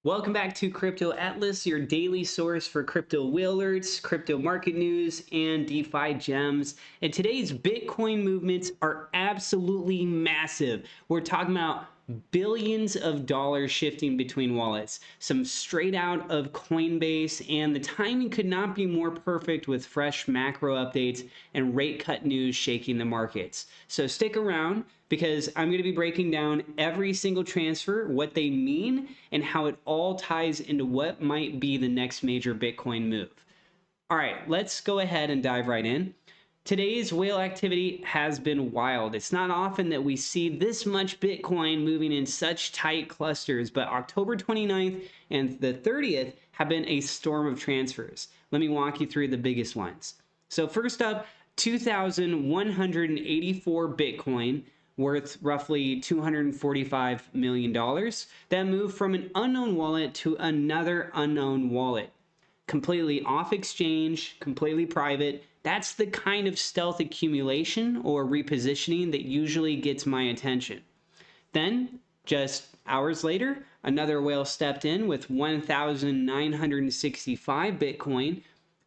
Welcome back to Crypto Atlas, your daily source for crypto whale alerts, crypto market news, and DeFi gems. And today's Bitcoin movements are absolutely massive. We're talking about billions of dollars shifting between wallets, some straight out of Coinbase, and the timing could not be more perfect with fresh macro updates and rate cut news shaking the markets. So stick around because I'm going to be breaking down every single transfer, what they mean, and how it all ties into what might be the next major Bitcoin move. All right, let's go ahead and dive right in. Today's whale activity has been wild. It's not often that we see this much Bitcoin moving in such tight clusters, but October 29th and the 30th have been a storm of transfers. Let me walk you through the biggest ones. So first up, 2,184 Bitcoin, worth roughly $245 million, that moved from an unknown wallet to another unknown wallet. Completely off exchange, completely private. That's the kind of stealth accumulation or repositioning that usually gets my attention. Then, just hours later, another whale stepped in with 1,965 Bitcoin.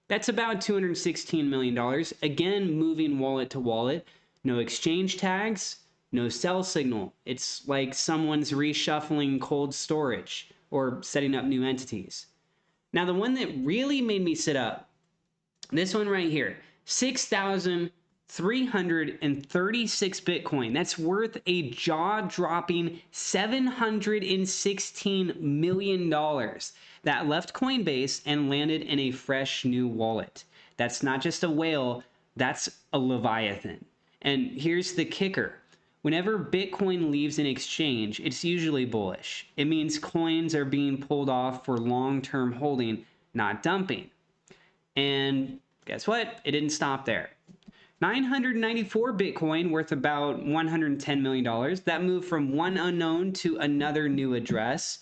That's about $216 million. Again, moving wallet to wallet. No exchange tags, no sell signal. It's like someone's reshuffling cold storage or setting up new entities. Now, the one that really made me sit up, this one right here, 6,336 Bitcoin. That's worth a jaw-dropping $716 million that left Coinbase and landed in a fresh new wallet. That's not just a whale, that's a Leviathan. And here's the kicker. Whenever Bitcoin leaves an exchange, it's usually bullish. It means coins are being pulled off for long-term holding, not dumping. And guess what? It didn't stop there. 994 Bitcoin, worth about $110 million. That moved from one unknown to another new address.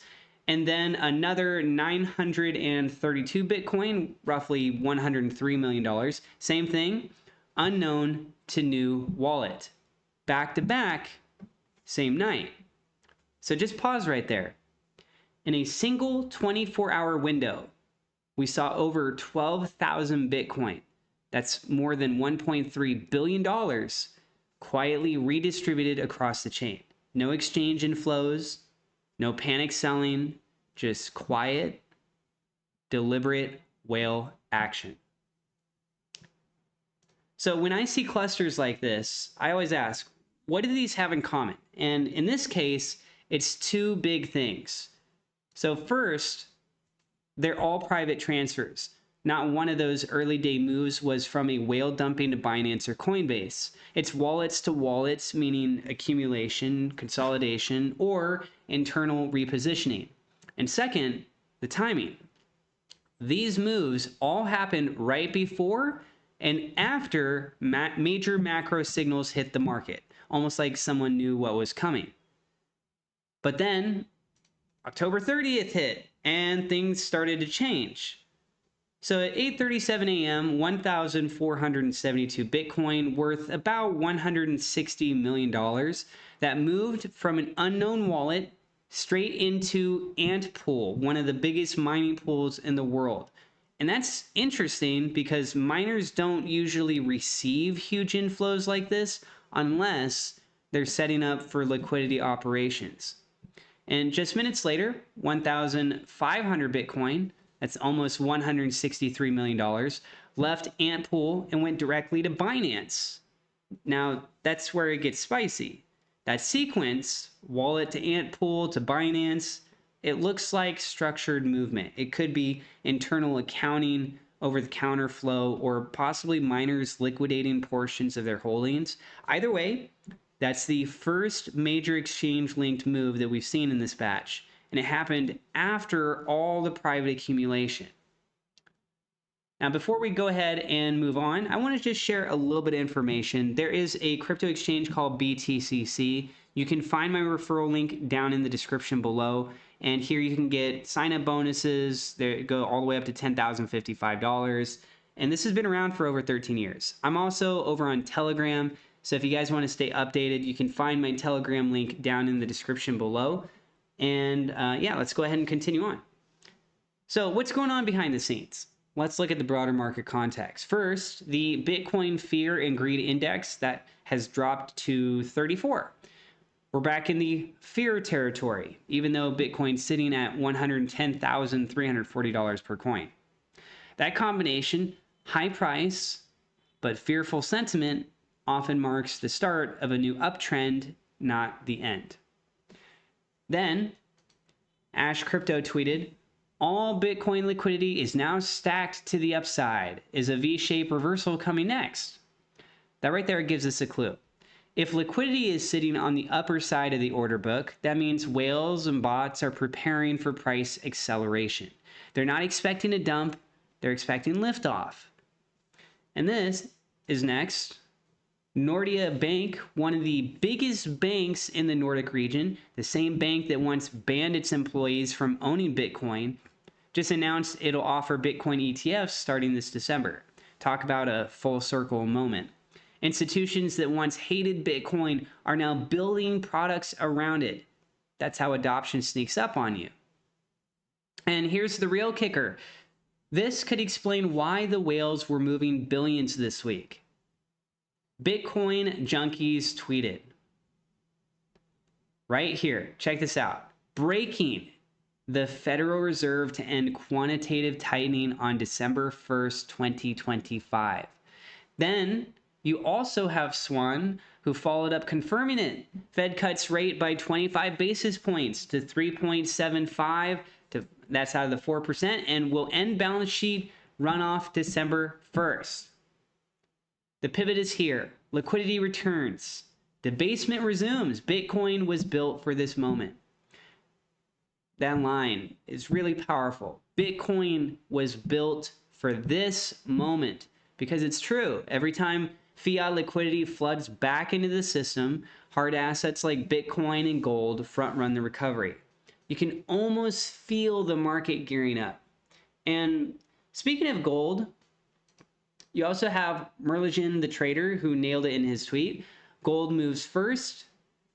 And then another 932 Bitcoin, roughly $103 million. Same thing, unknown to new wallet. Back to back, same night. So just pause right there. In a single 24-hour window, we saw over 12,000 Bitcoin. That's more than $1.3 billion quietly redistributed across the chain. No exchange inflows, no panic selling, just quiet, deliberate whale action. So when I see clusters like this, I always ask, what do these have in common? And in this case, it's two big things. So first, they're all private transfers. Not one of those early day moves was from a whale dumping to Binance or Coinbase. It's wallets to wallets, meaning accumulation, consolidation, or internal repositioning. And second, the timing. These moves all happened right before and after major macro signals hit the market, almost like someone knew what was coming. But then October 30th hit and things started to change. So at 8:37 a.m., 1,472 Bitcoin, worth about $160 million, that moved from an unknown wallet straight into Ant Pool, one of the biggest mining pools in the world. And that's interesting because miners don't usually receive huge inflows like this unless they're setting up for liquidity operations. And just minutes later, 1,500 Bitcoin, that's almost $163 million, left Ant Pool and went directly to Binance. Now, that's where it gets spicy. That sequence, wallet to Ant Pool to Binance, it looks like structured movement. It could be internal accounting, over-the-counter flow, or possibly miners liquidating portions of their holdings. Either way, that's the first major exchange-linked move that we've seen in this batch, and it happened after all the private accumulation. Now, before we go ahead and move on, I want to just share a little bit of information. There is a crypto exchange called BTCC. You can find my referral link down in the description below. And here you can get sign-up bonuses. They go all the way up to $10,055. And this has been around for over 13 years. I'm also over on Telegram. So if you guys want to stay updated, you can find my Telegram link down in the description below. And yeah, let's go ahead and continue on. So what's going on behind the scenes? Let's look at the broader market context. First, the Bitcoin Fear and Greed Index that has dropped to 34. We're back in the fear territory, even though Bitcoin's sitting at $110,340 per coin. That combination, high price but fearful sentiment, often marks the start of a new uptrend, not the end. Then, Ash Crypto tweeted, all Bitcoin liquidity is now stacked to the upside. Is a V-shaped reversal coming next? That right there gives us a clue. If liquidity is sitting on the upper side of the order book, that means whales and bots are preparing for price acceleration. They're not expecting a dump, they're expecting liftoff. And this is next. Nordea Bank, one of the biggest banks in the Nordic region, the same bank that once banned its employees from owning Bitcoin, just announced it'll offer Bitcoin ETFs starting this December. Talk about a full circle moment. Institutions that once hated Bitcoin are now building products around it. That's how adoption sneaks up on you. And here's the real kicker. This could explain why the whales were moving billions this week. Bitcoin junkies tweeted. Right here, check this out. Breaking the Federal Reserve to end quantitative tightening on December 1st, 2025. Then you also have Swan, who followed up confirming it. Fed cuts rate by 25 basis points to 3.75. That's out of the 4%, and will end balance sheet runoff December 1st. The pivot is here. Liquidity returns. Debasement resumes. Bitcoin was built for this moment. That line is really powerful. Bitcoin was built for this moment because it's true. Every time fiat liquidity floods back into the system, hard assets like Bitcoin and gold front run the recovery. You can almost feel the market gearing up. And speaking of gold, you also have Merligen the trader who nailed it in his tweet. Gold moves first,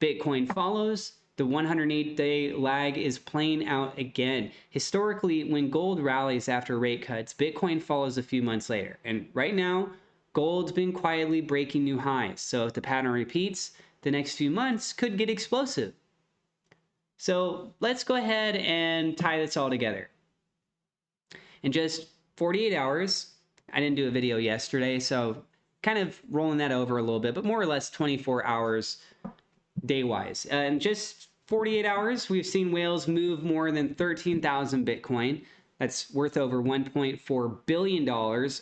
Bitcoin follows. The 108-day lag is playing out again. Historically, when gold rallies after rate cuts, Bitcoin follows a few months later. And right now, gold's been quietly breaking new highs. So if the pattern repeats, the next few months could get explosive. So let's go ahead and tie this all together. In just 48 hours, I didn't do a video yesterday, so kind of rolling that over a little bit, but more or less 24 hours day-wise. In just 48 hours, we've seen whales move more than 13,000 Bitcoin. That's worth over $1.4 billion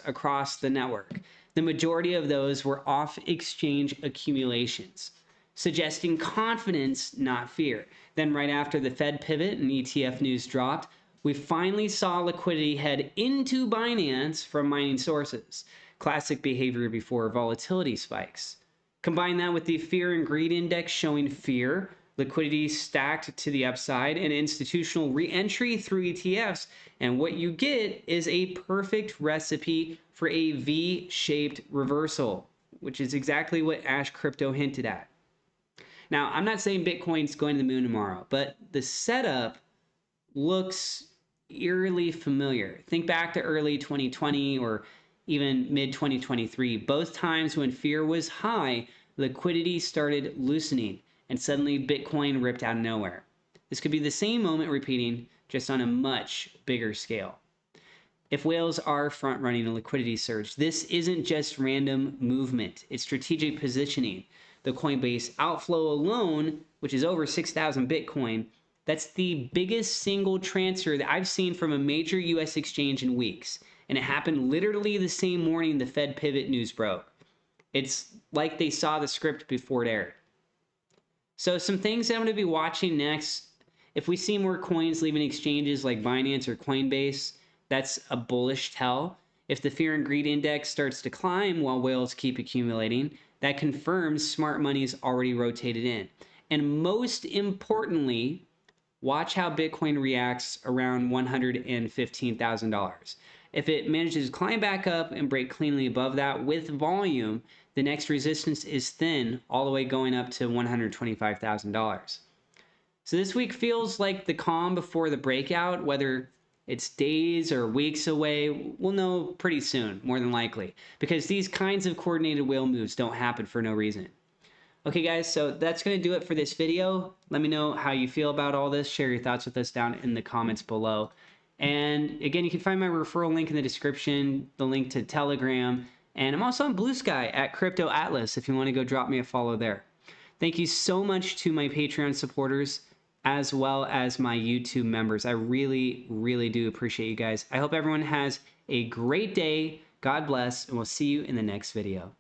across the network. The majority of those were off-exchange accumulations, suggesting confidence, not fear. Then right after the Fed pivot and ETF news dropped, we finally saw liquidity head into Binance from mining sources. Classic behavior before volatility spikes. Combine that with the fear and greed index showing fear, liquidity stacked to the upside, and institutional re-entry through ETFs, and what you get is a perfect recipe for a V-shaped reversal, which is exactly what Ash Crypto hinted at. Now, I'm not saying Bitcoin's going to the moon tomorrow, but the setup looks eerily familiar. Think back to early 2020 or even mid-2023. Both times when fear was high, liquidity started loosening, and suddenly Bitcoin ripped out of nowhere. This could be the same moment repeating, just on a much bigger scale. If whales are front-running a liquidity surge, this isn't just random movement. It's strategic positioning. The Coinbase outflow alone, which is over 6,000 Bitcoin, that's the biggest single transfer that I've seen from a major US exchange in weeks. And it happened literally the same morning the Fed pivot news broke. It's like they saw the script before it aired. So some things that I'm going to be watching next. If we see more coins leaving exchanges like Binance or Coinbase, that's a bullish tell. If the fear and greed index starts to climb while whales keep accumulating, that confirms smart money's already rotated in. And most importantly, watch how Bitcoin reacts around $115,000. If it manages to climb back up and break cleanly above that with volume, the next resistance is thin, all the way going up to $125,000. So this week feels like the calm before the breakout, whether It's days or weeks away. We'll know pretty soon, more than likely, because these kinds of coordinated whale moves don't happen for no reason. Okay, guys, so that's going to do it for this video. Let me know how you feel about all this. Share your thoughts with us down in the comments below. And again, you can find my referral link in the description, the link to Telegram, and I'm also on Blue Sky at Crypto Atlas if you want to go drop me a follow there. Thank you so much to my Patreon supporters as well as my YouTube members. I really, really do appreciate you guys. I hope everyone has a great day. God bless, and we'll see you in the next video.